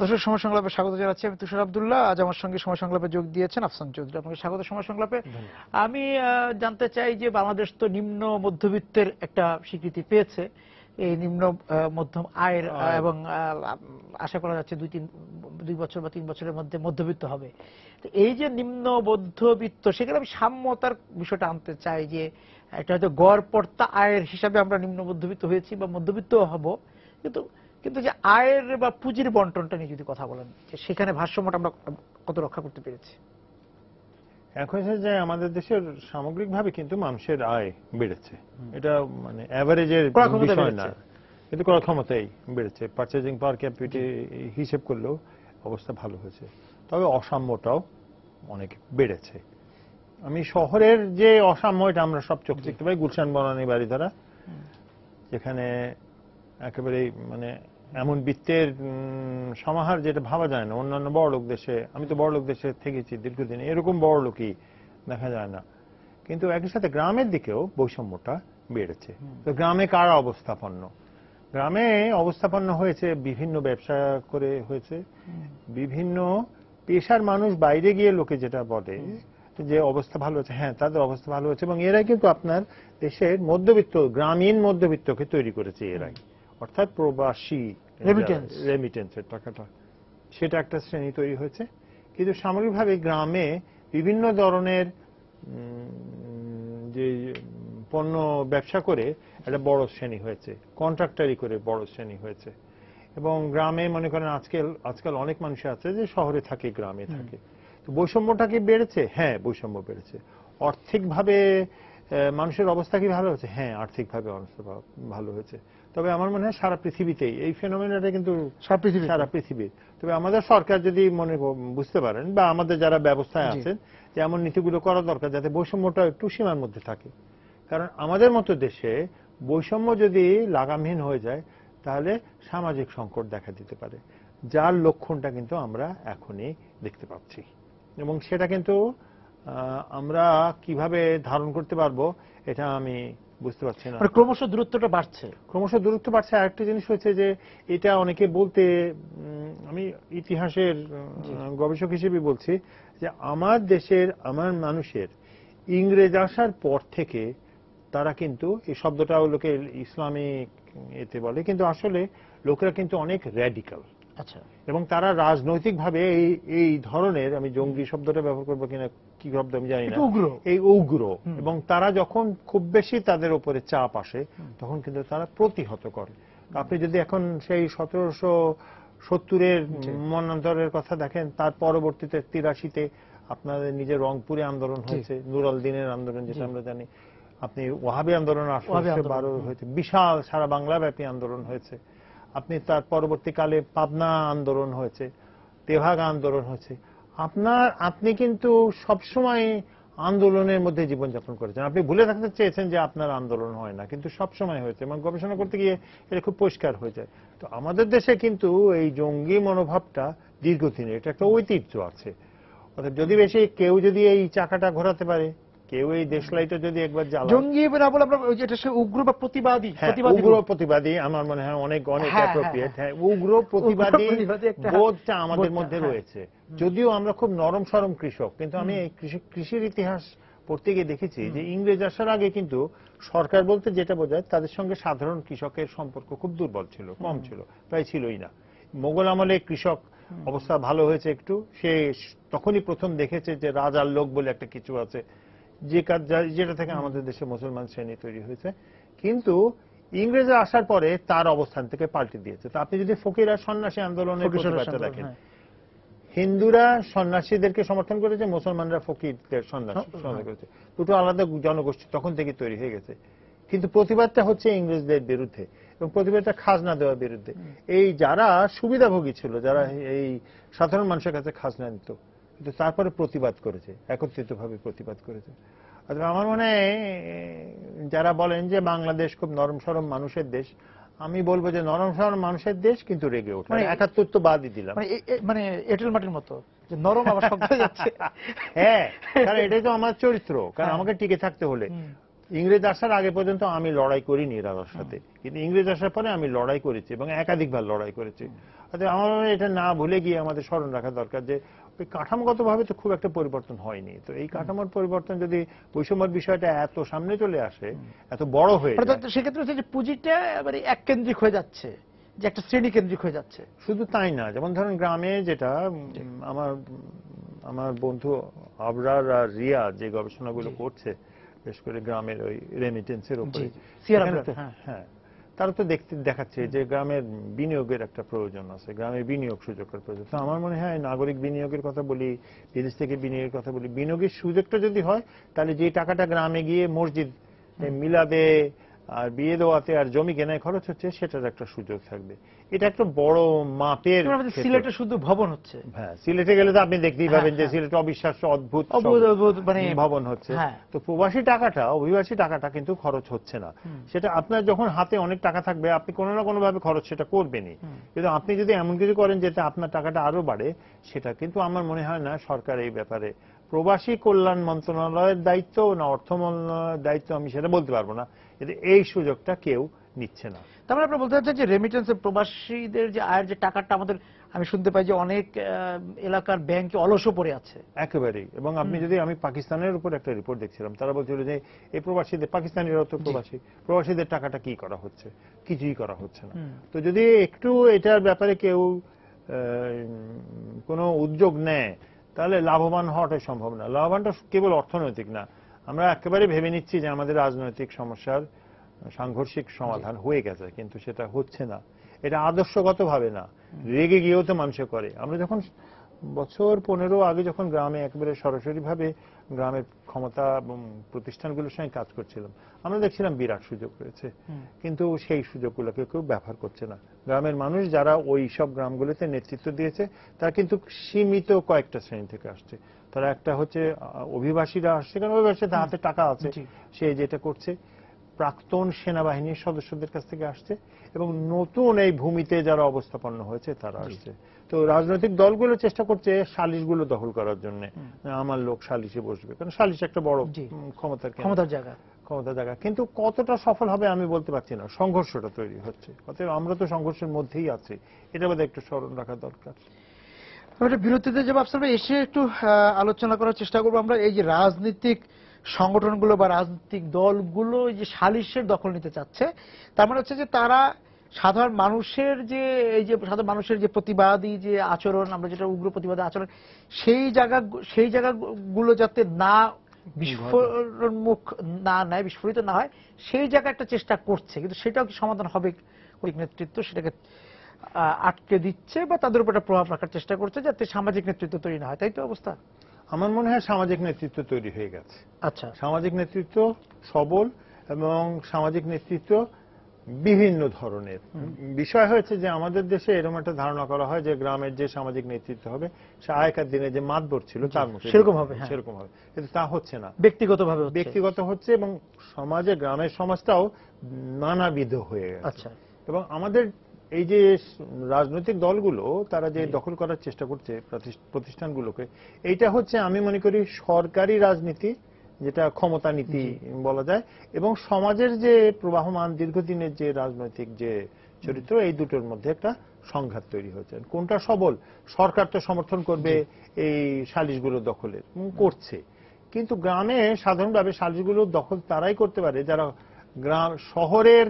দর্শক সময় সংলাপে স্বাগত জানাচ্ছি। আমি তুষার আব্দুল্লাহ। আজ আমার সঙ্গে সময় সংলাপে যোগ দিয়েছেন আফসান চৌধুরী। আপনাকে স্বাগত সময় সংলাপে। আমি জানতে চাই যে বাংলাদেশ তো নিম্ন মধ্যবিত্তের একটা স্বীকৃতি পেয়েছে, এই নিম্ন মধ্যম আয়ের, এবং আশা করা যাচ্ছে 2 বছর বা 3 বছরের মধ্যে মধ্যবিত্ত হবে। তো এই যে নিম্ন মধ্যবিত্ত, সেখানে আমি সাম্যতার বিষয়টা আনতে চাই যে একটা হয়তো গড়পড়তা আয়ের হিসাবে আমরা নিম্ন মধ্যবিত্ত হয়েছি বা মধ্যবিত্ত হব, কিন্তু কিন্তু যে আয়ের বা পুঁজির বন্টনটা নিয়ে যদি কথা বলেন, সেখানে ভারসাম্যটা আমরা কত রক্ষা করতে পেরেছি? এখন যে আমাদের দেশের সামগ্রিকভাবে কিন্তু মানুষের আয় বেড়েছে, এটা মানে অ্যাভারেজের বিষয় না, কিন্তু ক্রয় ক্ষমতাই বেড়েছে। পারচেজিং পাওয়ার ক্যাপিটি হিসেব করলেও অবস্থা ভালো হয়েছে, তবে অসাম্যটাও অনেক বেড়েছে। আমি শহরের যে অসাম্য, এটা আমরা সব চোখ দেখতে পাই। গুলশান বনানী বাড়িধারা, যেখানে একেবারে মানে এমন বৃত্তের সমাহার যেটা ভাবা যায় না। অন্যান্য বড়লোক দেশে, আমি তো বড়লোক দেশে থেকেছি দীর্ঘদিন, এরকম বড়লোকই দেখা যায় না। কিন্তু একই সাথে গ্রামের দিকেও বৈষম্যটা বেড়েছে। তো গ্রামে কারা অবস্থাপন্ন? গ্রামে অবস্থাপন্ন হয়েছে বিভিন্ন ব্যবসা করে, হয়েছে বিভিন্ন পেশার মানুষ। বাইরে গিয়ে লোকে যেটা বলে যে অবস্থা ভালো হয়েছে, হ্যাঁ তাদের অবস্থা ভালো হয়েছে, এবং এরাই কিন্তু আপনার দেশের মধ্যবিত্ত, গ্রামীণ মধ্যবিত্তকে তৈরি করেছে এরাই। অর্থাৎ প্রবাসী রেমিটেন্সের টাকাটা, সেটা একটা শ্রেণী তৈরি হয়েছে। কিন্তু সামগ্রিকভাবে গ্রামে বিভিন্ন ধরনের যে পণ্য ব্যবসা করে একটা বড় শ্রেণী হয়েছে, কন্ট্রাক্টারি করে বড় শ্রেণী হয়েছে। এবং গ্রামে মনে করেন আজকাল অনেক মানুষ আছে যে শহরে থাকে, গ্রামে থাকে। তো বৈষম্যটা কি বেড়েছে? হ্যাঁ, বৈষম্য বেড়েছে। আর্থিকভাবে মানুষের অবস্থা কি ভালো হয়েছে? হ্যাঁ, আর্থিকভাবে অবস্থা ভালো হয়েছে। তবে আমার মনে হয় সারা পৃথিবীতেই এই ফেনোমেনাটা কিন্তু সারা পৃথিবীর। তবে আমাদের সরকার যদি বুঝতে পারেন, বা আমাদের যারা ব্যবস্থায় আছেন, যে এমন নীতিগুলো করা দরকার যাতে বৈষম্যটা একটু সীমার মধ্যে থাকে। কারণ আমাদের মতো দেশে বৈষম্য যদি লাগামহীন হয়ে যায়, তাহলে সামাজিক সংকট দেখা দিতে পারে, যার লক্ষণটা কিন্তু আমরা এখনই দেখতে পাচ্ছি। এবং সেটা কিন্তু আমরা কিভাবে ধারণ করতে পারবো, এটা আমি বুঝতে পারছি না। ক্রমশ দূরত্বটা বাড়ছে, দূরত্ব বাড়ছে। আরেকটা জিনিস হচ্ছে যে এটা অনেকে বলতে, আমি ইতিহাসের গবেষক হিসেবে বলছি যে আমার দেশের, আমার মানুষের ইংরেজ আসার পর থেকে তারা কিন্তু, এই শব্দটা লোকে ইসলামিক এতে বলে, কিন্তু আসলে লোকেরা কিন্তু অনেক র্যাডিক্যাল। আচ্ছা। এবং তারা রাজনৈতিকভাবে এই ধরনের, আমি জঙ্গি শব্দটা ব্যবহার করবো কিনা, কি শব্দ আমি জানি না, এই উগ্র। এবং তারা যখন খুব বেশি তাদের উপরে চাপ আসে, তখন কিন্তু তারা প্রতিহত করে। আপনি যদি এখন সেই 1770-এর মন্বন্তরের কথা দেখেন, তার পরবর্তীতে 83-তে আপনাদের নিজের রংপুরে আন্দোলন হয়েছে, নুর আল দিনের আন্দোলন, যেটা আমরা জানি। আপনি ওয়াহাবি আন্দোলন 1812 হয়েছে, বিশাল সারা বাংলা ব্যাপী আন্দোলন হয়েছে। আপনি তার পরবর্তীকালে পাবনা আন্দোলন হয়েছে, তেভাগ আন্দোলন হয়েছে। আপনি কিন্তু সবসময় আন্দোলনের মধ্যে জীবনযাপন করেছেন। আপনি ভুলে থাকতে চেয়েছেন যে আপনার আন্দোলন হয় না, কিন্তু সবসময় হয়েছে। এবং গবেষণা করতে গিয়ে এটা খুব পরিষ্কার হয়ে যায়। তো আমাদের দেশে কিন্তু এই জঙ্গি মনোভাবটা দীর্ঘদিনের, এটা একটা ঐতিহ্য আছে। অর্থাৎ যদি বেশি কেউ যদি এই চাকাটা ঘোরাতে পারে, কেউ এই দেশলাইটা যদি একবার জ্বালায়, জঙ্গি না বলে আমরা যেটা উগ্র বা প্রতিবাদী, উগ্র প্রতিবাদী আমার মনে হয় অনেক অ্যাপ্রোপ্রিয়েট। হ্যাঁ, উগ্র প্রতিবাদী বোধটা আমাদের মধ্যে রয়েছে। যদিও আমরা খুব নরম সরম কৃষক, কিন্তু আমি এই কৃষির ইতিহাস পড়তে গিয়ে দেখেছি যে ইংরেজ আসার আগে কিন্তু সরকার বলতে যেটা বোঝায়, তাদের সঙ্গে সাধারণ কৃষকের সম্পর্ক খুব দুর্বল ছিল, কম ছিল, প্রায় ছিলই না। মোগল আমলে কৃষক অবস্থা ভালো হয়েছে একটু। সে তখনই প্রথম দেখেছে যে রাজার লোক বলে একটা কিছু আছে, যেটা থেকে আমাদের দেশে মুসলমান শ্রেণী তৈরি হয়েছে। কিন্তু ইংরেজরা আসার পরে তার অবস্থান থেকে পাল্টে দিয়েছে। তো আপনি যদি ফকির আর সন্ন্যাসী আন্দোলনের প্রতিবাদটা দেখেন, হিন্দুরা সন্ন্যাসীদেরকে সমর্থন করেছে, মুসলমানরা ফকিরদের সমর্থন করেছে। দুটো আলাদা জনগোষ্ঠী তখন থেকে তৈরি হয়ে গেছে। কিন্তু প্রতিবাদটা হচ্ছে ইংরেজদের বিরুদ্ধে, এবং প্রতিবাদটা খাজনা দেওয়ার বিরুদ্ধে। এই যারা সুবিধাভোগী ছিল, যারা এই সাধারণ মানুষের কাছে খাজনা নিত, কিন্তু তারপরে প্রতিবাদ করেছে, একত্রিতভাবে প্রতিবাদ করেছে। আমার মনে হয় যারা বলেন যে বাংলাদেশ খুব নরম সরম মানুষের দেশ, আমি বলবো যে নরম সরম মানুষের দেশ, কিন্তু রেগে ওঠে। ৭১ তো বাদই দিলাম, মানে এঁটেল মাটির মতো যে নরম আবার শক্ত হয়ে যাচ্ছে। হ্যাঁ, কারণ এটাই তো আমার চরিত্র। কারণ আমাকে টিকে থাকতে হলে ইংরেজ আসার আগে পর্যন্ত আমি লড়াই করিনি রাজার সাথে, কিন্তু ইংরেজ আসার পরে আমি লড়াই করেছি এবং একাধিকবার লড়াই করেছি। আমার মনে হয় এটা না ভুলে গিয়ে আমাদের স্মরণ রাখা দরকার যে ওই কাঠামোগতভাবে তো খুব একটা পরিবর্তন হয়নি। তো এই কাঠামোর পরিবর্তন যদি বৈষম্যের বিষয়টা এত সামনে চলে আসে, এত বড় হয়ে যায়, সেক্ষেত্রে হচ্ছে যে পুঁজিটা এবারে এক কেন্দ্রিক হয়ে যাচ্ছে, যে একটা শ্রেণী কেন্দ্রিক হয়ে যাচ্ছে। শুধু তাই না, যেমন ধরুন গ্রামে যেটা আমার বন্ধু আবরার আর রিয়া যে গবেষণাগুলো করছে বিশেষ করে গ্রামের ওই রেমিটেন্সের উপরে, হ্যাঁ, তারা তো দেখাচ্ছে যে গ্রামের বিনিয়োগের একটা প্রয়োজন আছে, গ্রামের বিনিয়োগ সুযোগের প্রয়োজন। তো আমার মনে হয় নাগরিক বিনিয়োগের কথা বলি, বিদেশ থেকে বিনিয়োগের কথা বলি, বিনিয়োগের সুযোগটা যদি হয় তাহলে যে টাকাটা গ্রামে গিয়ে মসজিদ মিলাদে আর বিয়ে দেওয়াতে আর জমি কেনায় খরচ হচ্ছে সেটার একটা সুযোগ থাকবে। এটা একটা বড় মাপের। সিলেটে শুধু ভবন হচ্ছে, হ্যাঁ, সিলেটে গেলে তো আপনি দেখতেই পাবেন যে সিলেটে অবিশ্বাস্য অদ্ভুত মানে ভবন হচ্ছে। তো প্রবাসী টাকাটা, অভিবাসী টাকাটা কিন্তু খরচ হচ্ছে না। সেটা আপনার যখন হাতে অনেক টাকা থাকবে আপনি কোনো না কোনো ভাবে খরচ সেটা করবেনই, কিন্তু আপনি যদি এমন কিছু করেন যাতে আপনার টাকাটা আরো বাড়ে, সেটা কিন্তু আমার মনে হয় না সরকার এই ব্যাপারে, প্রবাসী কল্যাণ মন্ত্রণালয়ের দায়িত্ব না অর্থ মন্ত্রণালয়ের দায়িত্ব আমি সেটা বলতে পারবো না, কিন্তু এই সুযোগটা কেউ নিচ্ছে না। তার মানে আপনারা বলতে চাচ্ছেন যে রেমিটেন্সের প্রবাসীদের যে আয়ের যে টাকাটা আমাদের, আমি শুনতে পাই যে অনেক এলাকার ব্যাংকে অলসও পড়ে আছে একেবারেই। এবং আপনি যদি, আমি পাকিস্তানের উপর একটা রিপোর্ট দেখছিলাম, তারা বলছিল যে এই প্রবাসীদের, পাকিস্তানিরাও তো প্রবাসীদের টাকাটা কি করা হচ্ছে, কিছুই করা হচ্ছে না। তো যদি একটু এটার ব্যাপারে কেউ কোনো উদ্যোগ নেয় তাহলে লাভবান হওয়াটাই সম্ভব না। লাভবানটা কেবল অর্থনৈতিক না, আমরা একেবারে ভেবে নিচ্ছি যে আমাদের রাজনৈতিক সমস্যার সাংঘর্ষিক সমাধান হয়ে গেছে, কিন্তু সেটা হচ্ছে না। এটা আদর্শগতভাবে না, রেগে গিয়েও তো মানুষ করে। আমরা যখন বছর 15 আগে যখন গ্রামে একেবারে সরাসরি ভাবে গ্রামের ক্ষমতা এবং প্রতিষ্ঠানগুলোর সঙ্গে কাজ করছিলাম, আমরা দেখছিলাম বিরাট সুযোগ রয়েছে, কিন্তু সেই সুযোগগুলোকে কেউ ব্যবহার করছে না। গ্রামের মানুষ যারা ওই সব গ্রামগুলোতে নেতৃত্ব দিয়েছে তারা কিন্তু সীমিত কয়েকটা শ্রেণী থেকে আসছে। তারা একটা হচ্ছে অভিবাসীরা আসছে, কারণ অভিবাসী তার হাতে টাকা আছে, সে যেটা করছে। প্রাক্তন সেনাবাহিনীর সদস্যদের কাছ থেকে আসছে, এবং নতুন এই ভূমিতে যারা অবস্থাপন্ন হয়েছে তারা আসছে। তো রাজনৈতিক দলগুলো চেষ্টা করছে সালিশগুলো দখল করার জন্য, আমার লোক সালিশে বসবে, কারণ সালিশ একটা বড় ক্ষমতার জায়গা। কিন্তু কতটা সফল হবে আমি বলতে পারছি না, সংঘর্ষটা তৈরি হচ্ছে। অতএব আমরা তো সংঘর্ষের মধ্যেই আছি, এটা বোধহয় একটু স্মরণ রাখা দরকার। বিরতিতে যাবো, আপনারা এসে একটু আলোচনা করার চেষ্টা করবো আমরা এই যে রাজনৈতিক সংগঠনগুলো বা রাজনৈতিক দলগুলো যে সালিশের দখল নিতে চাচ্ছে, তার মানে হচ্ছে যে তারা সাধারণ মানুষের যে, এই যে সাধারণ মানুষের যে প্রতিবাদী যে আচরণ, আমরা যেটা উগ্র প্রতিবাদী আচরণ, সেই জায়গাগুলো যাতে না বিস্ফোরণমুখ না নেয়, বিস্ফোরিত না হয়, সেই জায়গা একটা চেষ্টা করছে, কিন্তু সেটাও কি সমাধান হবে? নেতৃত্ব সেটাকে আটকে দিচ্ছে বা তাদের উপর একটা প্রভাব রাখার চেষ্টা করছে যাতে সামাজিক নেতৃত্ব তৈরি না হয়, তাই তো অবস্থা? আমার মনে হয় সামাজিক নেতৃত্ব তৈরি হয়ে গেছে। আচ্ছা, সামাজিক নেতৃত্ব সবল, এবং সামাজিক নেতৃত্ব বিভিন্ন ধরনের। বিষয় হয়েছে যে আমাদের দেশে এরকম একটা ধারণা করা হয় যে গ্রামের যে সামাজিক নেতৃত্ব হবে সে আগেকার দিনে যে মাতবর ছিল তার মতো সেরকম হবে, কিন্তু তা হচ্ছে না, ব্যক্তিগত হচ্ছে। এবং সমাজে, গ্রামের সমাজটাও নানাবিধ হয়ে গেছে। আচ্ছা, এবং আমাদের এই যে রাজনৈতিক দলগুলো তারা যে দখল করার চেষ্টা করছে প্রতিষ্ঠানগুলোকে, এইটা হচ্ছে আমি মনে করি সরকারি রাজনীতি, যেটা ক্ষমতা নীতি বলা যায়, এবং সমাজের যে প্রবাহমান দীর্ঘদিনের যে রাজনৈতিক যে চরিত্র, এই দুটোর মধ্যে একটা সংঘাত তৈরি হয়েছে। কোনটা সবল? সরকার তো সমর্থন করবে এই সালিশগুলো দখলের, করছে, কিন্তু গ্রামে সাধারণভাবে সালিশগুলো দখল তারাই করতে পারে যারা শহরের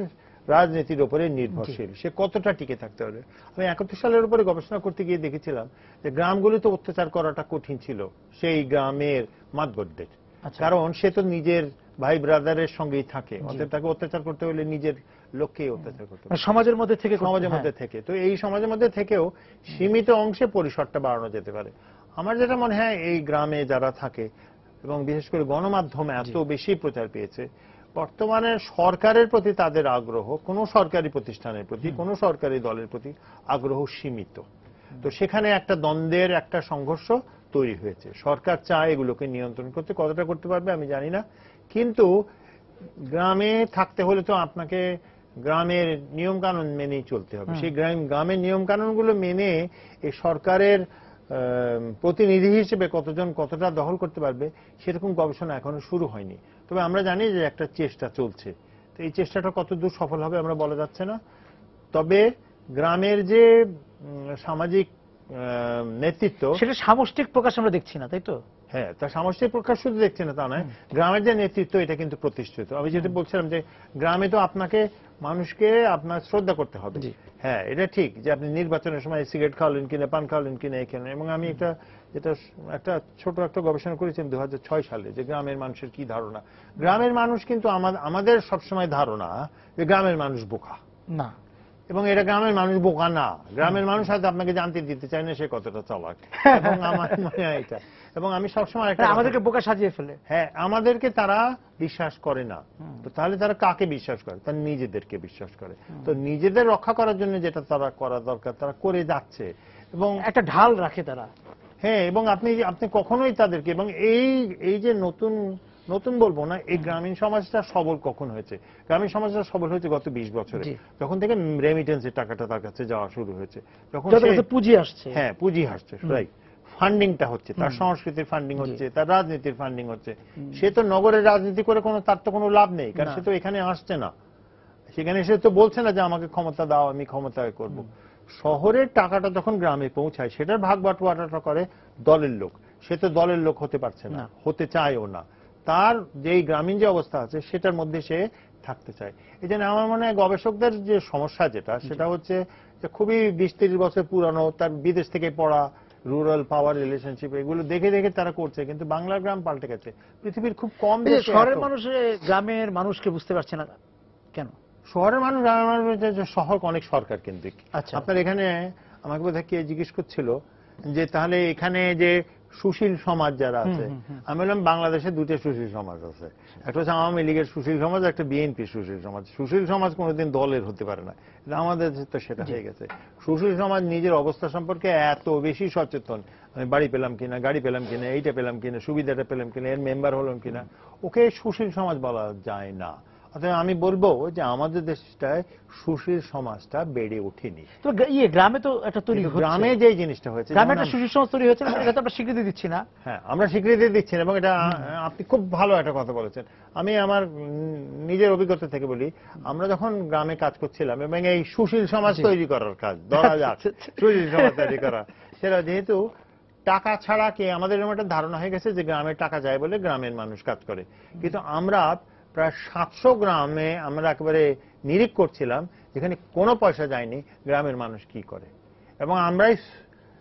রাজনীতির উপরে নির্ভরশীল। সে কতটা টিকে থাকতে পারে? আমি 71 সালের উপরে গবেষণা করতে গিয়ে দেখেছিলাম যে গ্রামগুলিতে অত্যাচার করাটা কঠিন ছিল সেই গ্রামের মাতবরদের, কারণ সে তো নিজের ভাই ব্রাদারের সঙ্গেই থাকে, অতএব তাকে অত্যাচার করতে হলে নিজের লোককেই অত্যাচার করতে হবে, সমাজের মধ্যে থেকে। তো এই সমাজের মধ্যে থেকেও সীমিত অংশে পরিসরটা বাড়ানো যেতে পারে। আমার যেটা মনে হয়, এই গ্রামে যারা থাকে এবং বিশেষ করে গণমাধ্যমে এত বেশি প্রচার পেয়েছে, বর্তমানে সরকারের প্রতি তাদের আগ্রহ, কোন সরকারি প্রতিষ্ঠানের প্রতি, কোন সরকারি দলের প্রতি আগ্রহ সীমিত। তো সেখানে একটা দ্বন্দ্বের, একটা সংঘর্ষ তৈরি হয়েছে। সরকার চায় এগুলোকে নিয়ন্ত্রণ করতে, কতটা করতে পারবে আমি জানি না, কিন্তু গ্রামে থাকতে হলে তো আপনাকে গ্রামের নিয়ম কানুন মেনেই চলতে হবে। সেই গ্রামের নিয়ম কানুনগুলো মেনে এই সরকারের প্রতিনিধি হিসেবে কতজন কতটা দখল করতে পারবে সেরকম গবেষণা এখনো শুরু হয়নি। তবে আমরা জানি যে একটা চেষ্টা চলছে, তো এই চেষ্টাটা কতদূর সফল হবে আমরা বলা যাচ্ছে না। তবে গ্রামের যে সামাজিক নেতৃত্ব, সেটা সামষ্টিক প্রকাশ আমরা দেখছি না, তাই তো? হ্যাঁ, তার সামষ্টিক প্রকাশ শুধু দেখছে না তা নয়, গ্রামের যে নেতৃত্ব এটা কিন্তু প্রতিষ্ঠিত। আমি যেটা বলছিলাম যে গ্রামে তো আপনাকে মানুষকে আপনার শ্রদ্ধা করতে হবে। হ্যাঁ, এটা ঠিক যে আপনি নির্বাচনের সময় সিগারেট খাওয়ালেন কিনা, পান খাওয়ালেন কিনা এখানে। এবং আমি একটা ছোট একটা গবেষণা করেছিলাম 2006 সালে, যে গ্রামের মানুষের কি ধারণা। গ্রামের মানুষ কিন্তু আমাদের সবসময় ধারণা যে গ্রামের মানুষ বোকা না, এবং এটা গ্রামের মানুষ বোকা না। গ্রামের মানুষ হয়তো আপনাকে জানতে দিতে চায় না সে কতটা চালাক, এবং আমার মনে হয় এটা। এবং আমি সবসময় আমাদেরকে বোকা সাজিয়ে ফেলে। হ্যাঁ, আমাদেরকে তারা বিশ্বাস করে না। তো তাহলে তারা কাকে বিশ্বাস করে? তারা নিজেদেরকে বিশ্বাস করে। তো নিজেদের রক্ষা করার জন্য যেটা তারা করা দরকার তারা করে যাচ্ছে, এবং একটা ঢাল রাখে তারা। হ্যাঁ, এবং আপনি কখনোই তাদেরকে, এবং এই যে নতুন বলবো না, এই গ্রামীণ সমাজটা সবল কখন হয়েছে? গ্রামীণ সমাজটা সবল হয়েছে গত 20 বছরে, যখন থেকে রেমিটেন্সের টাকাটা তার কাছে যাওয়া শুরু হয়েছে, যখন পুঁজি আসছে। হ্যাঁ, পুঁজি আসছে, রাইট। ফান্ডিংটা হচ্ছে, তার সংস্কৃতির ফান্ডিং হচ্ছে, তার রাজনীতির ফান্ডিং হচ্ছে। সে তো নগরের রাজনীতি করে তার তো কোনো লাভ নেই, কারণ সে তো এখানে আসছে না, সেখানে সে তো বলছে না যে আমাকে ক্ষমতা দাও, আমি ক্ষমতায় করব। শহরের টাকাটা যখন গ্রামে পৌঁছায় সেটার ভাগ বাটোয়ারাটা করে দলের লোক। সে তো দলের লোক হতে পারছে না, হতে চায়ও না। তার যেই গ্রামীণ যে অবস্থা আছে সেটার মধ্যে সে থাকতে চায়। এই জন্য আমার মনে হয় গবেষকদের যে সমস্যা সেটা হচ্ছে যে খুবই 20-30 বছর পুরানো, তার বিদেশ থেকে পড়া রুরাল পাওয়ার রিলেশনশিপ, এগুলো দেখে দেখে তারা করছে, কিন্তু বাংলার গ্রাম পাল্টে গেছে। পৃথিবীর খুব কম দেশে শহরের মানুষ গ্রামের মানুষকে বুঝতে পারছে না কেন? শহরের মানুষ গ্রামের মানুষ, শহর অনেক সরকার কেন্দ্রিক। আপনার এখানে আমাকে বোধহয় কে জিজ্ঞেস করছিল যে তাহলে এখানে যে সুশীল সমাজ যারা আছে, আমি বললাম বাংলাদেশে দুটো সুশীল সমাজ আছে, একটা হচ্ছে আওয়ামী লীগের সুশীল সমাজ, একটা বিএনপি সুশীল সমাজ। সুশীল সমাজ কোনোদিন দলের হতে পারে না, আমাদের তো সেটা হয়ে গেছে। সুশীল সমাজ নিজের অবস্থা সম্পর্কে এত বেশি সচেতন, আমি বাড়ি পেলাম কিনা, গাড়ি পেলাম কিনা, এইটা পেলাম কিনা, সুবিধাটা পেলাম কিনা, এর মেম্বার হলাম কিনা, ওকে সুশীল সমাজ বলা যায় না। অতএব আমি বলবো যে আমাদের দেশটায় সুশীল সমাজটা বেড়ে ওঠেনি। তো গ্রামে তো একটা তৈরি হচ্ছে, গ্রামে যে জিনিসটা হয়েছে, গ্রামে একটা সুশীল সমাজ তৈরি হয়েছে, এটা তো আমরা স্বীকৃতি দিচ্ছি না। হ্যাঁ, আমরা স্বীকৃতি দিচ্ছি না, এবং এটা আপনি খুব ভালো একটা কথা বলেছেন। আমি আমার নিজের অভিজ্ঞতা থেকে বলি, আমরা যখন গ্রামে কাজ করছিলাম এবং এই সুশীল সমাজ তৈরি করার কাজ, ধরা যাক সুশীল সমাজ তৈরি করা, সেটা যেহেতু টাকা ছাড়া কি, আমাদের এরকম একটা ধারণা হয়ে গেছে যে গ্রামে টাকা যায় বলে গ্রামের মানুষ কাজ করে, কিন্তু আমরা প্রায় 700 গ্রামে আমরা একেবারে নিরীক্ষা করছিলাম যেখানে কোনো পয়সা যায়নি, গ্রামের মানুষ কি করে। এবং আমরাই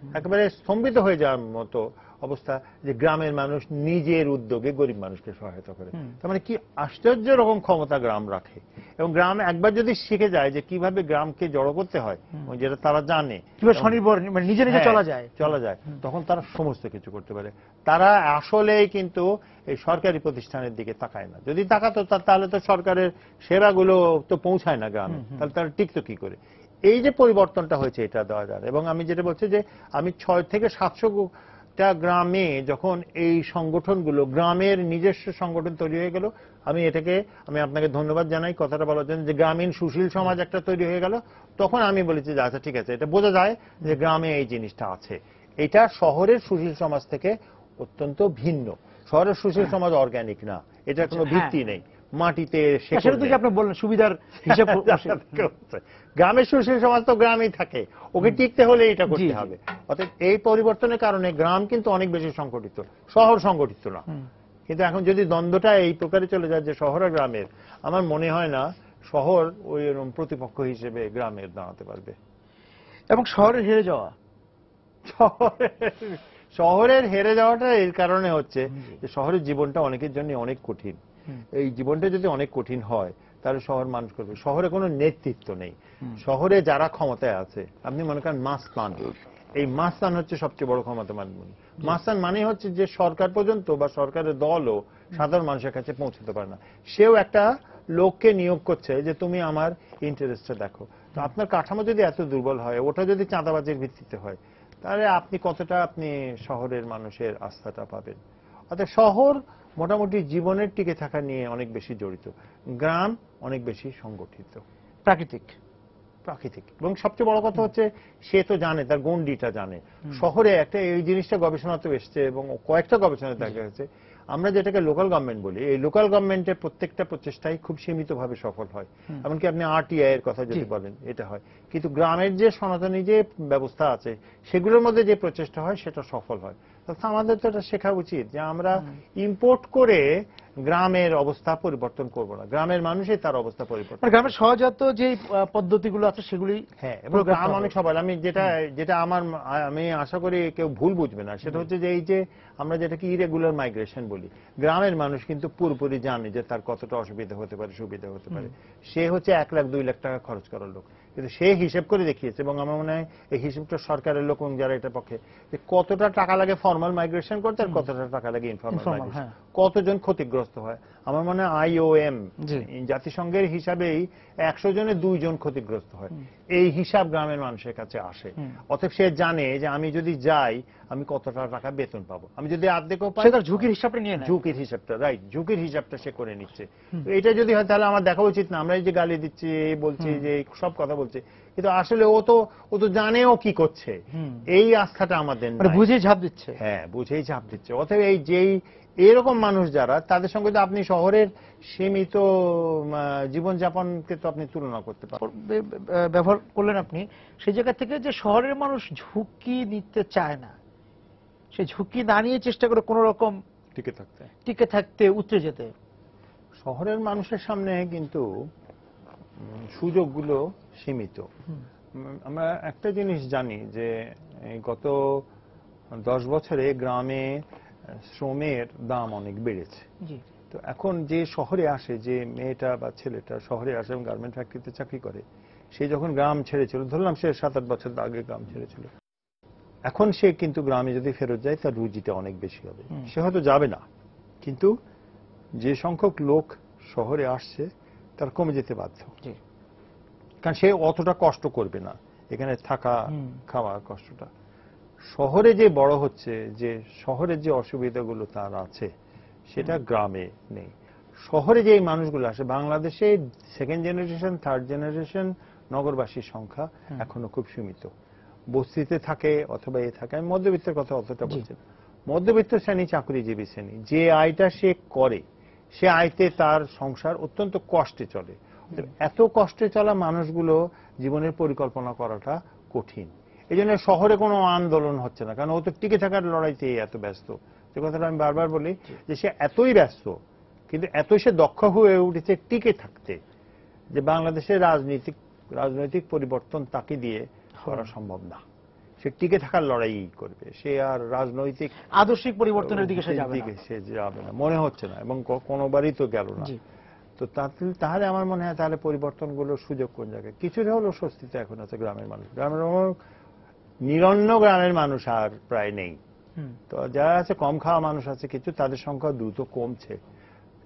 একেবারে স্তম্ভিত হয়ে যাওয়ার মতো অবস্থা যে গ্রামের মানুষ নিজের উদ্যোগে গরিব মানুষকে সহায়তা করে। তার মানে কি আশ্চর্য রকম ক্ষমতা গ্রাম রাখে। এবং গ্রাম একবার যদি শিখে যায় যে কিভাবে গ্রামকে জড়ো করতে হয়, যেটা তারা জানে, কিভাবে স্বনির্ভর নিজে নিজে চলা যায়, তখন তারা সমস্ত কিছু করতে পারে। তারা আসলেই কিন্তু এই সরকারি প্রতিষ্ঠানের দিকে তাকায় না। যদি তাকাতো তাহলে তো সরকারের সেবাগুলো তো পৌঁছায় না গ্রামে, তাহলে তারা টিকতো কি করে? এই যে পরিবর্তনটা হয়েছে এটা দেওয়া যায়। এবং আমি যেটা বলছি যে আমি 600 থেকে 700টা গ্রামে যখন এই সংগঠনগুলো, গ্রামের নিজস্ব সংগঠন তৈরি হয়ে গেল, আমি আপনাকে ধন্যবাদ জানাই কথাটা বলার জন্য, যে গ্রামীণ সুশীল সমাজ একটা তৈরি হয়ে গেল, তখন আমি বলেছি যে আচ্ছা ঠিক আছে, এটা বোঝা যায় যে গ্রামে এই জিনিসটা আছে। এটা শহরের সুশীল সমাজ থেকে অত্যন্ত ভিন্ন। শহরের সুশীল সমাজ অর্গানিক না, এটার কোনো ভিত্তি নেই, মাটিতে আপনি বললেন সুবিধার হিসাব। গ্রামের সুশীল সমাজ তো গ্রামেই থাকে, ওকে টিকতে হলে এটা করতে হবে। অর্থাৎ এই পরিবর্তনের কারণে গ্রাম কিন্তু অনেক বেশি সংগঠিত, শহর সংগঠিত না। কিন্তু এখন যদি দ্বন্দ্বটা এই প্রকারে চলে যায় যে শহর আর গ্রামের, আমার মনে হয় না শহর ওই রকম প্রতিপক্ষ হিসেবে গ্রামের দাঁড়াতে পারবে। এবং শহরের হেরে যাওয়া, শহরের হেরে যাওয়াটা এই কারণে হচ্ছে যে শহরের জীবনটা অনেকের জন্য অনেক কঠিন। এই জীবনটা যদি অনেক কঠিন হয় তাহলে শহর মানুষ করবে। শহরে কোনো নেতৃত্ব নেই। শহরে যারা ক্ষমতায় আছে, আপনি মনে করেন মাস্তান, এই মাস্তান হচ্ছে সবচেয়ে বড় ক্ষমতা। মাস্তান মানে হচ্ছে যে সরকার পর্যন্ত বা সরকারের দলও সাধারণ মানুষের কাছে পৌঁছতে পারে না। সেও একটা লোককে নিয়োগ করছে যে তুমি আমার ইন্টারেস্টটা দেখো। তো আপনার কাঠামো যদি এত দুর্বল হয়, ওটা যদি চাঁদাবাজির ভিত্তিতে হয়, তাহলে আপনি কতটা শহরের মানুষের আস্থাটা পাবেন? অর্থাৎ শহর মোটামুটি জীবনের টিকে থাকা নিয়ে অনেক বেশি জড়িত, গ্রাম অনেক বেশি সংগঠিত, প্রাকৃতিক। প্রাকৃতিক। এবং সবচেয়ে বড় কথা হচ্ছে সে তো জানে, তার গণ্ডিটা জানে। শহরে একটা এই জিনিসটা গবেষণাতে এসছে এবং কয়েকটা গবেষণায় দেখা গেছে, আমরা যেটাকে লোকাল গভর্নমেন্ট বলি, এই লোকাল গভর্নমেন্টের প্রত্যেকটা প্রচেষ্টাই খুব সীমিতভাবে সফল হয়। এমনকি আপনি আরটিআই এর কথা যদি বলেন, এটা হয়। কিন্তু গ্রামের যে সনাতনী যে ব্যবস্থা আছে সেগুলোর মধ্যে যে প্রচেষ্টা হয় সেটা সফল হয়। আমাদের তো এটা শেখা উচিত যে আমরা ইম্পোর্ট করে গ্রামের অবস্থা পরিবর্তন করব না, গ্রামের মানুষই তার অবস্থা পরিবর্তন। গ্রামের সহজাত যে পদ্ধতিগুলো আছে সেগুলি, হ্যাঁ, এবং গ্রাম অনেক সবাই, আমি যেটা আমি আশা করি কেউ ভুল বুঝবে না, সেটা হচ্ছে যে এই যে আমরা যেটাকে ইরেগুলার মাইগ্রেশন বলি, গ্রামের মানুষ কিন্তু পুরোপুরি জানে যে তার কতটা অসুবিধা হতে পারে, সুবিধা হতে পারে। সে হচ্ছে 1 লাখ 2 লাখ টাকা খরচ করার লোক, কিন্তু সে হিসেব করে দেখিয়েছে, এবং আমার মনে হয় এই হিসেবটা সরকারের লোক এবং যারা এটা পক্ষে, যে কতটা টাকা লাগে ফর্মাল মাইগ্রেশন করতে আর কতটা টাকা লাগে ইনফর্মাল মাইগ্রেশন, কতজন ক্ষতিগ্রস্ত হয়। আমার মনে হয় IOM জাতিসংঘের হিসাবেই 100 জনে 2 জন ক্ষতিগ্রস্ত হয়, এই হিসাব গ্রামের মানুষের কাছে আসে। অতএব সে জানে যে আমি যদি যাই আমি কতটা টাকা বেতন পাবো, আমি যদি অর্ধেকও পাই, সেটা ঝুঁকির হিসাবটা নিয়ে নেয়, ঝুঁকির হিসাবটা, রাইট, ঝুঁকির হিসাবটা সে করে নিচ্ছে। এটা যদি হয় তাহলে আমার দেখা উচিত না আমরা এই যে গালি দিচ্ছি, বলছি যে সব কথা বলছি, কিন্তু আসলে ও তো জানেও কি করছে, এই আস্থাটা আমাদের বুঝেই ঝাঁপ দিচ্ছে। হ্যাঁ, বুঝেই ঝাঁপ দিচ্ছে। অতএব এই যেই এরকম মানুষ যারা, তাদের সঙ্গে তো আপনি শহরের সীমিত জীবনযাপনকে তো আপনি তুলনা করতে পারেন, ব্যবহার করলেন আপনি। সেই জায়গা থেকে যে শহরের মানুষ ঝুঁকি নিতে চায় না, সে ঝুঁকি না নিয়ে চেষ্টা করে কোন রকম টিকে থাকতে, উতরে যেতে। শহরের মানুষের সামনে কিন্তু সুযোগগুলো সীমিত। আমরা একটা জিনিস জানি যে গত 10 বছরে গ্রামে শ্রমের দাম অনেক বেড়েছে। তো এখন যে শহরে আসে, যে মেয়েটা বা ছেলেটা শহরে আসে এবং গার্মেন্ট ফ্যাক্টরিতে চাকরি করে, সে যখন গ্রাম ছেড়েছিল, ধরলাম সে 7-8 বছর আগে গ্রাম ছেড়েছিল, এখন সে কিন্তু গ্রামে যদি ফেরত যায় তার রুজিটা অনেক বেশি হবে। সে হয়তো যাবে না, কিন্তু যে সংখ্যক লোক শহরে আসছে তার কমে যেতে বাধ্য, কারণ সে অতটা কষ্ট করবে না এখানে থাকা খাওয়া কষ্টটা। শহরে যে বড় হচ্ছে, যে শহরের যে অসুবিধাগুলো তার আছে সেটা গ্রামে নেই। শহরে যে মানুষগুলো আসে, বাংলাদেশে 2nd জেনারেশন 3rd জেনারেশন নগরবাসীর সংখ্যা এখনো খুব সীমিত। বস্তিতে থাকে অথবা থাকে, আমি মধ্যবিত্তের কথা অতটা বলছি না, মধ্যবিত্ত শ্রেণী, চাকরিজীবী শ্রেণী, যে আয়টা সে করে সে আয়তে তার সংসার অত্যন্ত কষ্টে চলে। এত কষ্টে চলা মানুষগুলো জীবনের পরিকল্পনা করাটা কঠিন। এই জন্য শহরে কোনো আন্দোলন হচ্ছে না, কারণ ও তো টিকে থাকার লড়াইতে এত ব্যস্ত। যে কথাটা আমি বারবার বলি যে সে এতই ব্যস্ত, কিন্তু এত সে দক্ষ হয়ে উঠেছে টিকে থাকতে, যে বাংলাদেশের রাজনৈতিক পরিবর্তন তাকে দিয়ে করা সম্ভব না। সে টিকে থাকার লড়াই করবে, সে আর রাজনৈতিক আদর্শিক পরিবর্তনের দিকে সে যাবে না, মনে হচ্ছে না, এবং কোনোবারই তো গেল না। তো তাহলে আমার মনে হয় তাহলে পরিবর্তনগুলোর সুযোগ কোন জায়গায়? কিছুটা হলো স্বস্তিতে এখন আছে গ্রামের মানুষ। নিরন্ন গ্রামের মানুষ আর প্রায় নেই। তো যারা আছে, কম খাওয়া মানুষ আছে কিছু, তাদের সংখ্যা দ্রুত কমছে।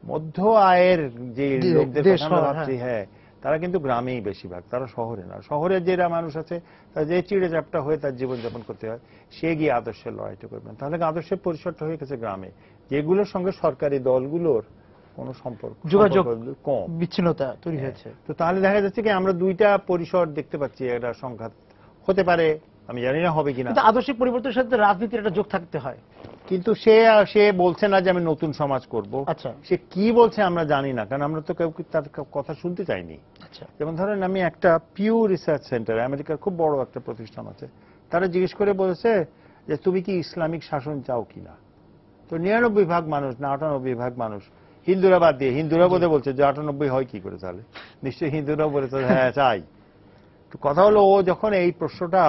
মধ্য আয়ের যে লোকদের কথা ভাবছি, হ্যাঁ, তারা কিন্তু গ্রামেই বেশিরভাগ, তারা শহরে না। শহরের যারা মানুষ আছে তার যে চিড়ে চাপটা হয়ে তার জীবনযাপন করতে হয়, সে গিয়ে আদর্শের লড়াইটা করবেন। তাহলে আদর্শের পরিসরটা হয়ে গেছে গ্রামে, যেগুলোর সঙ্গে সরকারি দলগুলোর কোন সম্পর্ক, যোগাযোগ কম, বিচ্ছিন্নতা তৈরি হয়েছে। তো তাহলে দেখা যাচ্ছে কি আমরা দুইটা পরিসর দেখতে পাচ্ছি, একটা সংঘাত হতে পারে, আমি জানি না হবে কিনা। আদর্শিক পরিবর্তনের সাথে রাজনীতির একটা যোগ থাকতে হয়, কিন্তু সে বলছে না যে আমি নতুন সমাজ করব। আচ্ছা, সে কি বলছে আমরা জানি না, কারণ আমরা তো কেউ তার কথা শুনতে চাইনি। যেমন ধরেন, আমি একটা পিউ রিসার্চ সেন্টার, আমেরিকার খুব বড় একটা প্রতিষ্ঠান আছে, তারা জিজ্ঞেস করে বলেছে যে তুমি কি ইসলামিক শাসন চাও কিনা। তো 99% মানুষ না 98% মানুষ, হিন্দুরা বাদ দিয়ে, হিন্দুরা বোধহয় বলছে যে 98 হয় কি করে, তাহলে নিশ্চয়ই হিন্দুরাও বলেছে হ্যাঁ চাই। তো কথা হলো, ও যখন এই প্রশ্নটা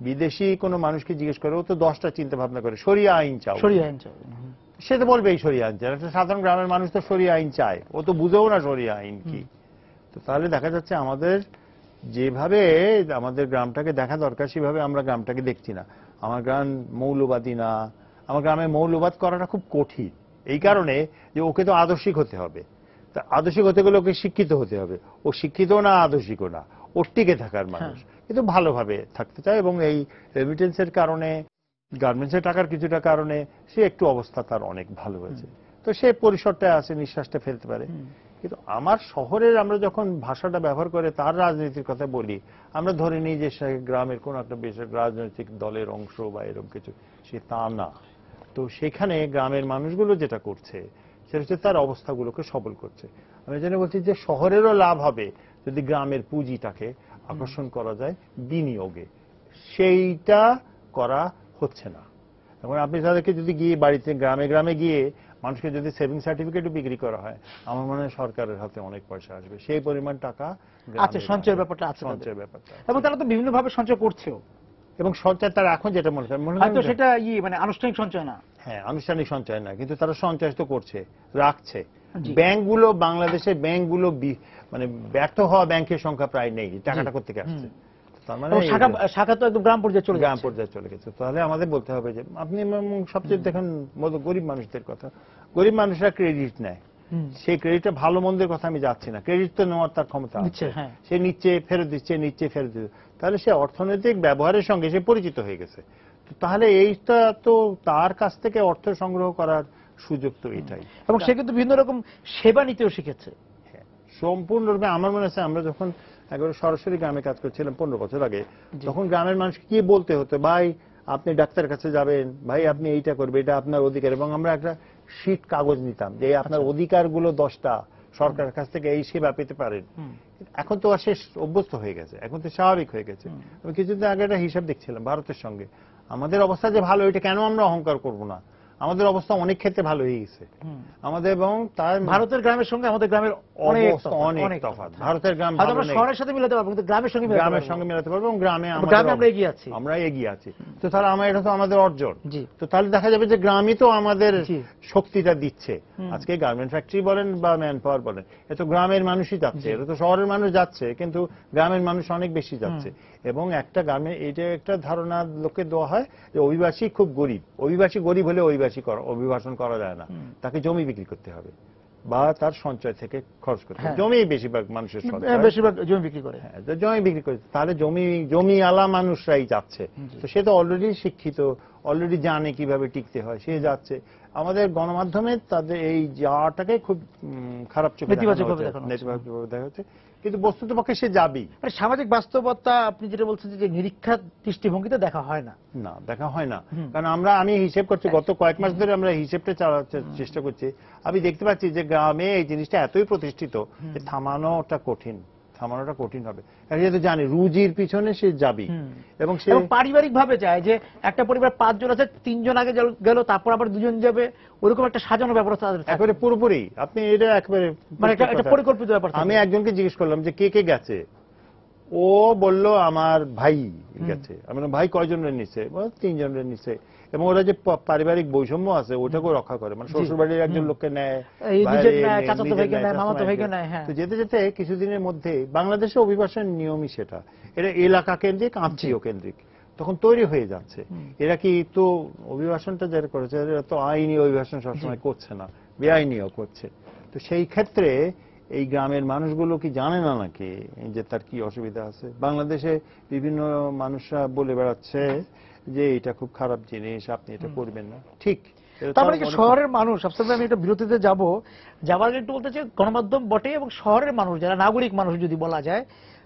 বিদেশি কোনো মানুষকে জিজ্ঞেস করে, ও তো 10টা চিন্তা ভাবনা করে, শরিয়া আইন চাও, সে তো বলবে এই শরিয়া আইন চাই। একটা সাধারণ গ্রামের মানুষ তো শরিয়া আইন চায়, ও তো বুঝেও না শরিয়া আইন কি। তো তাহলে দেখা যাচ্ছে আমাদের যেভাবে আমাদের গ্রামটাকে দেখা দরকার সেভাবে আমরা গ্রামটাকে দেখছি না। আমার গ্রাম মৌলবাদী না, আমার গ্রামে মৌলবাদ করাটা খুব কঠিন, এই কারণে যে ওকে তো আদর্শিক হতে হবে। তা আদর্শিক হতে গেলে ওকে শিক্ষিত হতে হবে। ও শিক্ষিত না, আদর্শিকও না, ও টিকে থাকার মানুষ, কিন্তু ভালোভাবে থাকতে চায়। এবং এই রেমিটেন্সের কারণে, গার্মেন্টসের টাকার কিছুটা কারণে সে একটু অবস্থা তার অনেক ভালো হয়েছে। তো সে পরিসরটা আছে, নিঃশ্বাসটা ফেলতে পারে। কিন্তু আমার শহরের আমরা যখন ভাষাটা ব্যবহার করে তার রাজনীতির কথা বলি, আমরা ধরে নিই যে সে গ্রামের কোন একটা বিশেষ রাজনৈতিক দলের অংশ বা এরকম কিছু, সে তা না। তো সেখানে গ্রামের মানুষগুলো যেটা করছে সেটা হচ্ছে তার অবস্থাগুলোকে সবল করছে। আমি জন্য বলছি যে শহরেরও লাভ হবে যদি গ্রামের পুঁজিটাকে আকর্ষণ করা যায় বিনিয়োগে, সেইটা করা হচ্ছে না। এখন আপনি তাদেরকে যদি গিয়ে বাড়িতে গ্রামে গ্রামে গিয়ে মানুষকে যদি সেভিং সার্টিফিকেটও বিক্রি করা হয়, আমার মনে হয় সরকারের হাতে অনেক পয়সা আসবে, সেই পরিমাণ টাকা আচ্ছা, সঞ্চয়ের ব্যাপারটা আছে, সঞ্চয়ের ব্যাপারটা, এবং তারা তো বিভিন্ন ভাবে সঞ্চয় করছেও, এবং সঞ্চয় তারা এখন যেটা মনে করেন সেটা মানে আনুষ্ঠানিক সঞ্চয় না। হ্যাঁ, আনুষ্ঠানিক সঞ্চয় না, কিন্তু তারা সঞ্চয় তো করছে, রাখছে। ব্যাংকগুলো, বাংলাদেশের ব্যাংকগুলো মানে ব্যর্থ হওয়া ব্যাংকের সংখ্যা প্রায় নেই, টাকাটা কোত্থেকে আসছে। তার মানে শাখা তো একদম গ্রাম পর্যায়ে চলে গেছে। তাহলে আমাদের বলতে হবে যে আপনি সবচেয়ে দেখেন গরিব মানুষদের কথা, গরিব মানুষরা ক্রেডিট নেয়, সেই ক্রেডিটটা ভালো মন্দের কথা আমি যাচ্ছি না, ক্রেডিট তো নেওয়ার তার ক্ষমতা আছে, সে নিচ্ছে ফেরত দিচ্ছে, নিচ্ছে ফেরত দিচ্ছে, তাহলে সে অর্থনৈতিক ব্যবহারের সঙ্গে সে পরিচিত হয়ে গেছে। তাহলে এইটা তো তার কাছ থেকে অর্থ সংগ্রহ করার সুযোগ তো এটাই, এবং সে কিন্তু বিভিন্ন রকম সেবা নিতেও শিখেছে। হ্যাঁ, সম্পূর্ণরূপে। আমার মনে আছে আমরা যখন একবার সরাসরি গ্রামে কাজ করছিলাম 15 বছর আগে, তখন গ্রামের মানুষকে কি বলতে হতো, ভাই আপনি ডাক্তারের কাছে যাবেন, ভাই আপনি এইটা করবেন, এটা আপনার অধিকার, এবং আমরা একটা শীট কাগজ নিতাম যে আপনার অধিকারগুলো 10টা, সরকারের কাছ থেকে এই সেবা পেতে পারেন। এখন তো শেষ অভ্যস্ত হয়ে গেছে, এখন তো স্বাভাবিক হয়ে গেছে। আমি কিছুদিন আগে একটা হিসাব দেখছিলাম ভারতের সঙ্গে আমাদের অবস্থা যে ভালো, এটা কেন আমরা অহংকার করব না, আমাদের অবস্থা অনেক ক্ষেত্রে ভালো হয়ে গেছে আমাদের, এবং তার ভারতের গ্রামের সঙ্গে আমাদের গ্রামের অনেক তফাৎ। ভারতের গ্রাম শহরের সাথে মিলাতে পারবো, কিন্তু গ্রামের সঙ্গে মিলাতে পারবো, এবং গ্রামে আমরা এগিয়ে আছি। তো তাহলে এটা তো আমাদের অর্জন। তো তাহলে দেখা যাবে যে গ্রামই তো আমাদের শক্তিটা দিচ্ছে। আজকে গার্মেন্ট ফ্যাক্টরি বলেন বা ম্যান পাওয়ার বলেন, এ তো গ্রামের মানুষই যাচ্ছে, এটা তো শহরের মানুষ যাচ্ছে, কিন্তু গ্রামের মানুষ অনেক বেশি যাচ্ছে। এবং একটা গ্রামে এইটা একটা ধারণা লোকে দেওয়া হয় যে অভিবাসী খুব গরিব, অভিবাসী গরিব হলে অভিবাসন করা যায় না, তাকে জমি বিক্রি করতে হবে বা তার সঞ্চয় থেকে খরচ করতে হবে। জমি বেশিরভাগ মানুষের বেশিরভাগ জমি বিক্রি করে, জমি বিক্রি করে, তাহলে জমি আলা মানুষরাই যাচ্ছে। তো সে তো অলরেডি শিক্ষিত, অলরেডি জানে কিভাবে টিকতে হয়, সে যাচ্ছে। আমাদের গণমাধ্যমে তাদের এই যাওয়াটাকে খুব খারাপ চোখে দেখা হচ্ছে, কিন্তু বস্তুতপক্ষে সে যাবেই। সামাজিক বাস্তবতা আপনি যেটা বলছেন যে নিরীক্ষা দৃষ্টিভঙ্গিতে দেখা হয় না, দেখা হয় না। কারণ আমি হিসেব করছি, গত কয়েক মাস ধরে আমরা হিসেবটা চালাতে চেষ্টা করছি, আমি দেখতে পাচ্ছি যে গ্রামে এই জিনিসটা এতই প্রতিষ্ঠিত যে থামানোটা কঠিন হবে। যেহেতু জানি রুজির পিছনে সে যাবি, এবং সে পারিবারিক ভাবে যায় যে একটা পরিবার 5 জন আছে, 3 জন আগে গেল, তারপর আবার 2 জন যাবে, ওরকম একটা সাজানো ব্যবস্থা একেবারে পুরোপুরি। আপনি এটা একেবারে মানে একটা পরিকল্পিত ব্যাপার। আমি একজনকে জিজ্ঞেস করলাম যে কে কে গেছে, ও বলল আমার ভাই গেছে। আমি বললাম ভাই কয়জনের নিচ্ছে? 3 জনের নিচ্ছে। এবং ওরা যে পারিবারিক বৈষম্য আছে ওটাকেও রক্ষা করে, মানে শ্বশুর বাড়ির একজন লোককে নেয়, তো যেতে যেতে কিছুদিনের মধ্যে বাংলাদেশে অভিবাসন নিয়মই সেটা, এটা এলাকা কেন্দ্রিক, আত্মীয় কেন্দ্রিক তখন তৈরি হয়ে যাচ্ছে। এরা কি তো অভিবাসনটা যারা করেছে এরা তো আইনি অভিবাসন সবসময় করছে না, বেআইনিও করছে। তো সেই ক্ষেত্রে এই গ্রামের মানুষগুলো কি জানে না নাকি যে তার কি অসুবিধা আছে? বাংলাদেশে বিভিন্ন মানুষরা বলে বেড়াচ্ছে যে এটা খুব খারাপ জিনিস, আপনি এটা করবেন না। ঠিক, তারপরে কি শহরের মানুষ, সবসময় আমি এটা বিরতিতে যাবার আগে একটু বলতে চাই, গণমাধ্যম বটে এবং শহরের মানুষ যারা নাগরিক মানুষ যদি বলা যায়,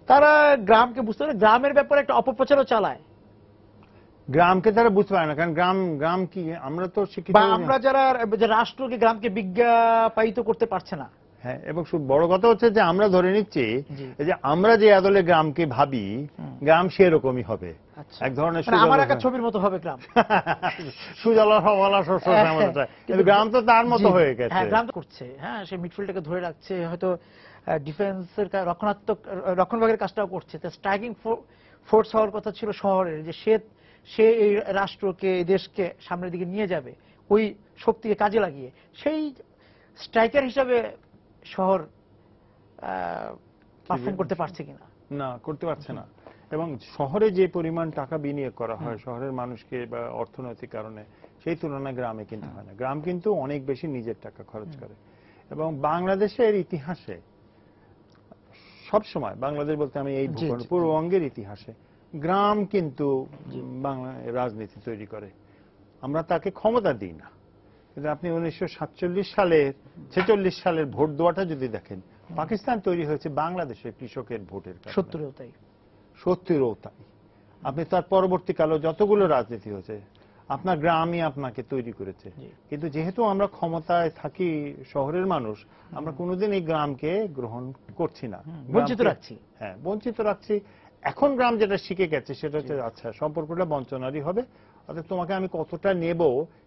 তারা গ্রামকে বুঝতে পারে, গ্রামের ব্যাপারে একটা অপপ্রচারও চালায়। গ্রামকে তারা বুঝতে পারে না, কারণ গ্রাম কি আমরা তো শিক্ষিত, আমরা যারা রাষ্ট্রকে গ্রামকে বিজ্ঞাপায়িত করতে পারছে না। হ্যাঁ, এবং বড় কথা হচ্ছে যে আমরা ধরে নিচ্ছি যে আমরা যে আদলে গ্রামকে ভাবি, গ্রাম সেরকমই হবে, এক ধরনের আমার একটা ছবির মতো হবে গ্রাম, সুজলা সবলা শস্য শ্যামলা, কিন্তু গ্রাম তো তার মতো হয়ে গেছে। গ্রাম করছে, হ্যাঁ, সে মিডফিল্ডটাকে ধরে রাখছে, হয়তো ডিফেন্সের রক্ষণভাগের কাজটাও করছে। স্ট্রাইকিং ফোর্স হওয়ার কথা ছিল শহরের, যে সে এই রাষ্ট্রকে, এই দেশকে সামনের দিকে নিয়ে যাবে, ওই শক্তিকে কাজে লাগিয়ে। সেই স্ট্রাইকার হিসাবে শহর পারফর্ম করতে পারছে কিনা? না, করতে পারছে না। এবং শহরে যে পরিমাণ টাকা বিনিয়োগ করা হয় শহরের মানুষকে বা অর্থনৈতিক কারণে, সেই তুলনায় গ্রামে কিন্তু হয় না। গ্রাম কিন্তু অনেক বেশি নিজের টাকা খরচ করে। এবং বাংলাদেশের ইতিহাসে সবসময়, বাংলাদেশ বলতে আমি এই পূর্ববঙ্গের ইতিহাসে, গ্রাম কিন্তু রাজনীতি তৈরি করে। আমরা তাকে ক্ষমতা দিই না, কিন্তু আপনি 1947 সালের 46 সালের ভোট দেওয়াটা যদি দেখেন, পাকিস্তান তৈরি হয়েছে বাংলাদেশের কৃষকের ভোটের কারণে। 70-ও তাই। 70-ও তাই। আপনি তার পরবর্তীকালে যতগুলো রাজনীতি হয়েছে, আপনার গ্রামই আপনাকে তৈরি করেছে। কিন্তু যেহেতু আমরা ক্ষমতায় থাকি, শহরের মানুষ, আমরা কোনোদিন এই গ্রামকে গ্রহণ করছি না, বঞ্চিত রাখছি। হ্যাঁ, বঞ্চিত রাখছি। এখন গ্রাম যেটা শিখে গেছে সেটা হচ্ছে, আচ্ছা সম্পর্কটা বঞ্চনারই হবে, অর্থাৎ তোমাকে আমি কতটা নেব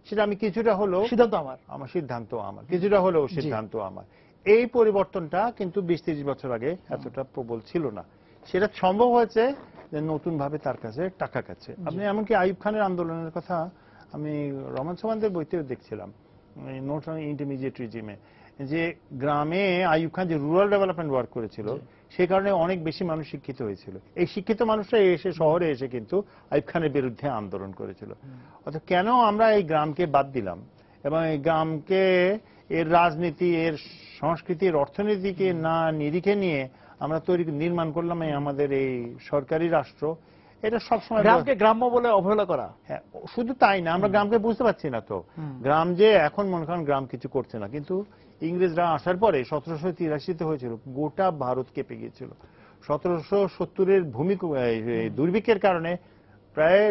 সেটা আমি কিছুটা হলেও সিদ্ধান্ত আমার সিদ্ধান্ত আমার, কিছুটা হলেও সিদ্ধান্ত আমার। এই পরিবর্তনটা কিন্তু 20-30 বছর আগে এতটা প্রবল ছিল না। সেটা সম্ভব হয়েছে যে নতুন ভাবে তার কাছে টাকা গেছে। আপনি এমনকি আইয়ুব খানের আন্দোলনের কথা আমি রহমান সোবহানদের বইতেও দেখছিলাম, নোট অন ইন্টারমিডিয়েট রিজিমে, যে গ্রামে আইয়ুব খান যে রুরাল ডেভেলপমেন্ট ওয়ার্ক করেছিল, সেই কারণে অনেক বেশি মানুষ শিক্ষিত হয়েছিল। এই শিক্ষিত মানুষরা এসে শহরে এসে কিন্তু আইয়ুব খানের বিরুদ্ধে আন্দোলন করেছিল। অর্থাৎ কেন আমরা এই গ্রামকে বাদ দিলাম এবং এই গ্রামকে এর রাজনীতি, এর সংস্কৃতি, এর অর্থনীতিকে না নিরিখে নিয়ে আমরা নির্মাণ করলাম আমাদের এই সরকারি রাষ্ট্র। এটা সবসময় গ্রামকে গ্রাম্য বলে অবহেলা করা। হ্যাঁ, শুধু তাই না, আমরা গ্রামকে বুঝতে পারছি না তো। গ্রাম যে এখন মনে করেন গ্রাম কিছু করছে না, কিন্তু ইংরেজরা আসার পরে 1783-তে হয়েছিল, গোটা ভারত কেঁপে গিয়েছিল। 1770-এর দুর্ভিক্ষের কারণে প্রায়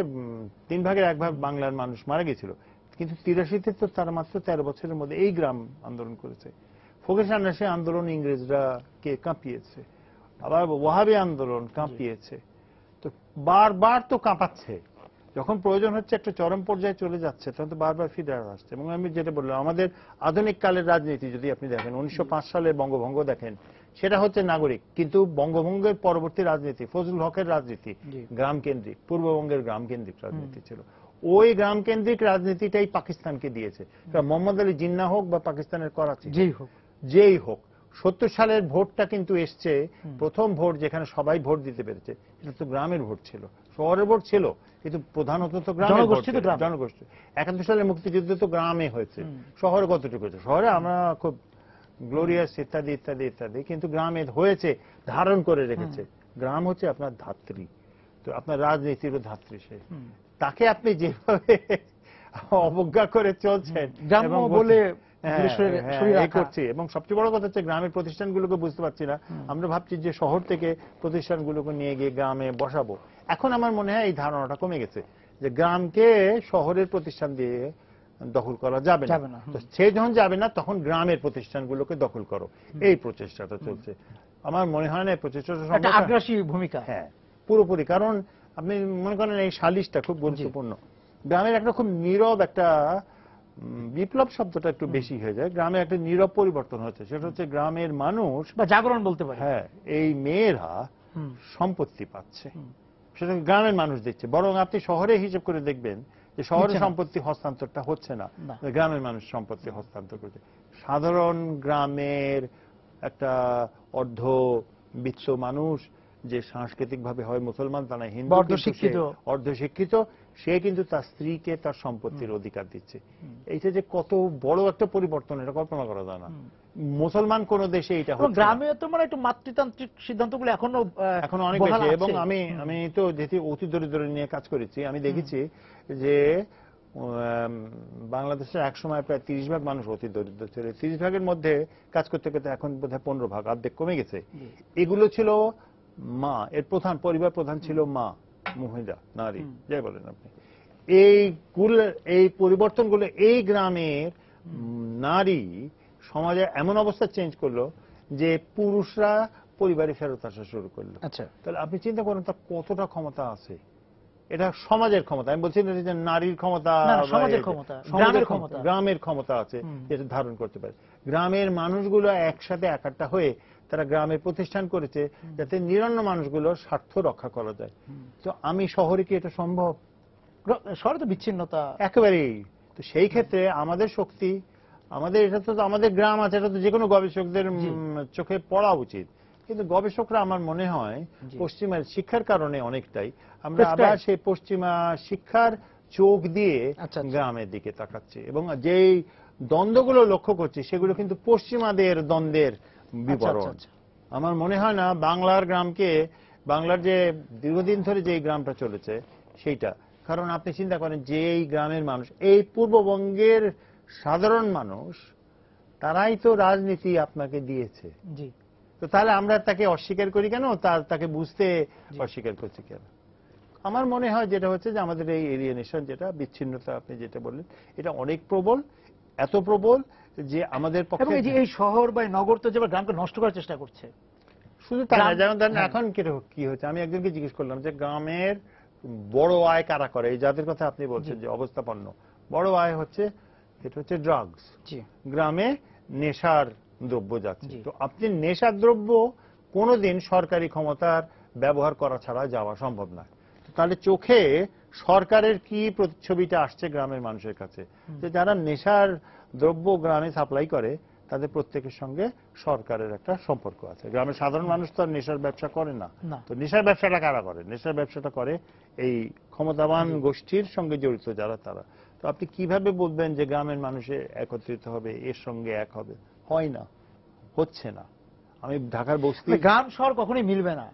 3 ভাগের 1 ভাগ বাংলার মানুষ মারা গেছিল। কিন্তু 83-তে তো তারা মাত্র 13 বছরের মধ্যে এই গ্রাম আন্দোলন করেছে। ফকির সন্ন্যাসী আন্দোলন ইংরেজরা কে কাঁপিয়েছে, আবার ওয়াহাবি আন্দোলন কাঁপিয়েছে। তো বারবার তো কাঁপাচ্ছে, যখন প্রয়োজন হচ্ছে একটা চরম পর্যায়ে চলে যাচ্ছে তখন তো বারবার ফিরে আসছে। এবং আমি যেটা বললাম, আমাদের আধুনিক কালের রাজনীতি যদি আপনি দেখেন, 1905 সালের বঙ্গভঙ্গ দেখেন, সেটা হচ্ছে নাগরিক, কিন্তু বঙ্গভঙ্গের পরবর্তী রাজনীতি, ফজলুল হকের রাজনীতি গ্রাম কেন্দ্রিক, পূর্ববঙ্গের গ্রাম কেন্দ্রিক রাজনীতি ছিল। ওই গ্রাম কেন্দ্রিক রাজনীতিটাই পাকিস্তানকে দিয়েছে। মোহাম্মদ আলী জিন্নাহ হোক বা পাকিস্তানের করাচি যেই হোক, 70 সালের ভোটটা কিন্তু এসছে, প্রথম ভোট যেখানে সবাই ভোট দিতে পেরেছে, এটা তো গ্রামের ভোট ছিল। শহরের ভোট ছিল, কিন্তু প্রধানত তো গ্রামের ভোট, জনগোষ্ঠী। 71 সালের মুক্তিযুদ্ধ তো গ্রামে হয়েছে, শহরে কতটুকু হয়েছে? শহরে আমরা খুব গ্লোরিয়াস ইত্যাদি ইত্যাদি ইত্যাদি, কিন্তু গ্রামে হয়েছে, ধারণ করে রেখেছে। গ্রাম হচ্ছে আপনার ধাত্রী, তো আপনার রাজনীতিরও ধাত্রী সে। তাকে আপনি যেভাবে অবজ্ঞা করে চলছেন গ্রাম্য বলে করছি, এবং সবচেয়ে বড় কথা হচ্ছে গ্রামের প্রতিষ্ঠানগুলোকে বুঝতে পারছি না। আমরা ভাবছি যে শহর থেকে প্রতিষ্ঠানগুলোকে নিয়ে গিয়ে গ্রামে বসাবো। এখন আমার মনে হয় এই ধারণাটা কমে গেছে যে গ্রামকে শহরের প্রতিষ্ঠান দিয়ে দখল করা যাবে না। তো সে যখন যাবে না, তখন গ্রামের প্রতিষ্ঠানগুলোকে দখল করো, এই প্রচেষ্টাটা চলছে। আমার মনে হয় না এই প্রচেষ্টাটা আগ্রাসী ভূমিকা। হ্যাঁ, পুরোপুরি। কারণ আপনি মনে করেন এই সালিশটা খুব গুরুত্বপূর্ণ। গ্রামের একটা খুব নীরব একটা বিপ্লব শব্দটা একটু বেশি হয়ে যায়, গ্রামে একটা নীরব পরিবর্তন হচ্ছে। সেটা হচ্ছে গ্রামের মানুষ, বা জাগরণ বলতে পারে, হ্যাঁ, এই মেয়েরা সম্পত্তি পাচ্ছে, সেটা গ্রামের মানুষ দিচ্ছে। বরং আপনি শহরে হিসেব করে দেখবেন যে শহরে সম্পত্তি হস্তান্তরটা হচ্ছে না, গ্রামের মানুষ সম্পত্তি হস্তান্তর করছে। সাধারণ গ্রামের একটা অর্ধবিত্ত মানুষ, যে সাংস্কৃতিক ভাবে হয় মুসলমান, তা না হিন্দু, অর্ধশিক্ষিত, সে কিন্তু তার স্ত্রীকে তার সম্পত্তির অধিকার দিচ্ছে। এইটা যে কত বড় একটা পরিবর্তন, এটা কল্পনা করা যায় না। মুসলমান কোন দেশে এটা হচ্ছে। গ্রামে তো মানে একটু মাতৃতান্ত্রিক সিদ্ধান্তগুলো এখনো অনেক বেশি। এবং আমি তো যেহেতু অতি দরিদ্র নিয়ে কাজ করেছি, আমি দেখেছি যে বাংলাদেশের এক সময় প্রায় 30 ভাগ মানুষ অতি দরিদ্র ছিল। 30 ভাগের মধ্যে কাজ করতে করতে এখন বোধহয় 15 ভাগ, অর্ধেক কমে গেছে। এগুলো ছিল মা, এর প্রধান পরিবার প্রধান ছিল মা, মহিলা, নারী, যাই বলেন আপনি। এই পরিবর্তনগুলো এই গ্রামের নারী সমাজে এমন অবস্থা চেঞ্জ করলো যে পুরুষরা পরিবারে ফেরত আসা শুরু করলো। আচ্ছা, তাহলে আপনি চিন্তা করেন তার কতটা ক্ষমতা আছে। এটা সমাজের ক্ষমতা, আমি বলছি না যে নারীর ক্ষমতা, সমাজের ক্ষমতা, গ্রামের ক্ষমতা আছে, যেটা ধারণ করতে পারে। গ্রামের মানুষগুলো একসাথে একাট্টা হয়ে তারা গ্রামের প্রতিষ্ঠান করেছে যাতে নিরন্ন মানুষগুলোর স্বার্থ রক্ষা করা যায়। তো আমি শহরে কি এটা সম্ভব? শহরে তো বিচ্ছিন্নতা একেবারেই। তো সেই ক্ষেত্রে আমাদের শক্তি, আমাদের এটা তো আমাদের গ্রাম আছে, এটা তো যে কোনো গবেষকদের চোখে পড়া উচিত। কিন্তু গবেষকরা আমার মনে হয় পশ্চিমের শিক্ষার কারণে অনেকটাই আমরা আবার সেই পশ্চিমা শিক্ষার চোখ দিয়ে গ্রামের দিকে তাকাচ্ছি, এবং যেই দ্বন্দ্বগুলো লক্ষ্য করছি সেগুলো কিন্তু পশ্চিমাদের দ্বন্দ্বের বিবরণ। আমার মনে হয় না বাংলার গ্রামকে, বাংলার যে দীর্ঘদিন ধরে যে গ্রামটা চলেছে সেইটা। কারণ আপনি চিন্তা করেন যে এই গ্রামের মানুষ, এই পূর্ববঙ্গের সাধারণ মানুষ তারাই তো রাজনীতি আপনাকে দিয়েছে। জি। তো তাহলে আমরা তাকে অস্বীকার করি কেন, তাকে বুঝতে অস্বীকার করছি কেন? আমার মনে হয় যেটা হচ্ছে যে আমাদের এই এলিয়েনেশন, যেটা বিচ্ছিন্নতা আপনি যেটা বললেন, এটা অনেক প্রবল, এত প্রবল যে আমাদের পক্ষে। এই শহর বা নগর তো যে গ্রামকে নষ্ট করার চেষ্টা করছে। শুধু তাই না, যেমন ধরেন এখন কি হচ্ছে, আমি একজনকে জিজ্ঞেস করলাম যে গ্রামের বড় আয় কারা করে, এই যাদের কথা আপনি বলছেন যে অবস্থাপন্ন বড় আয় হচ্ছে, এটা হচ্ছে ড্রাগস। গ্রামে নেশার দ্রব্য যাচ্ছে। তো আপনি নেশার দ্রব্য কোনোদিন সরকারি ক্ষমতার ব্যবহার করা ছাড়া যাওয়া সম্ভব নয়। তাহলে চোখে সরকারের কি প্রতিচ্ছবিটা আসছে গ্রামের মানুষের কাছে, যে যারা নেশার দ্রব্য গ্রামে সাপ্লাই করে তাদের প্রত্যেকের সঙ্গে সরকারের একটা সম্পর্ক আছে। গ্রামের সাধারণ মানুষ তো আর নেশার ব্যবসা করে না। তো নেশার ব্যবসাটা কারা করে? নেশার ব্যবসাটা করে এই ক্ষমতাবান গোষ্ঠীর সঙ্গে জড়িত যারা, তারা। তো আপনি কিভাবে বলবেন যে গ্রামের মানুষে একত্রিত হবে, এর সঙ্গে এক হবে? হয় না, হচ্ছে না। আমি ঢাকার বস্তি, গ্রাম শহর কখনোই মিলবে না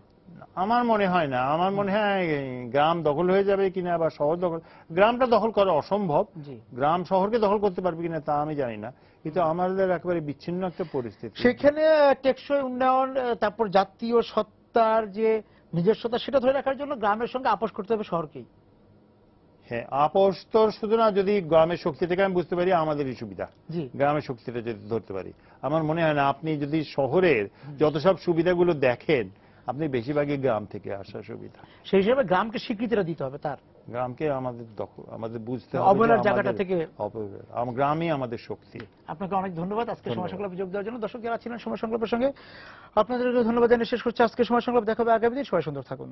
আমার মনে হয় না। আমার মনে হয় গ্রাম দখল হয়ে যাবে কিনা, বা শহর দখল, গ্রামটা দখল করা অসম্ভব। গ্রাম শহরকে দখল করতে পারবে কিনা তা আমি জানি না, কিন্তু আমাদের একেবারে বিচ্ছিন্ন একটা পরিস্থিতি। সেখানে টেকসই উন্নয়ন, তারপর জাতীয় সত্তার যে নিজস্বতা, সেটা ধরে রাখার জন্য গ্রামের সঙ্গে আপোষ করতে হবে শহরকেই। হ্যাঁ, আপোষ তো শুধু না, যদি গ্রামের শক্তিটাকে আমি বুঝতে পারি আমাদেরই সুবিধা। গ্রামের শক্তিটা যদি ধরতে পারি, আমার মনে হয় না আপনি যদি শহরের যত সব সুবিধাগুলো দেখেন, আপনি বেশিরভাগই গ্রাম থেকে আসা সুবিধা। সেই হিসেবে গ্রামকে স্বীকৃতিটা দিতে হবে, তার গ্রামকে আমাদের বুঝতে হবে অবহেলার জায়গাটা থেকে। গ্রামই আমাদের শক্তি। আপনাকে অনেক ধন্যবাদ আজকে সময় সংলাপে যোগ দেওয়ার জন্য। দর্শক যারা ছিলেন সময় সংলাপের সঙ্গে, আপনাদেরকে ধন্যবাদ জানিয়ে শেষ করছি আজকে সময় সংলাপ। দেখা হবে আগামী দিন। সবাই সুন্দর থাকুন।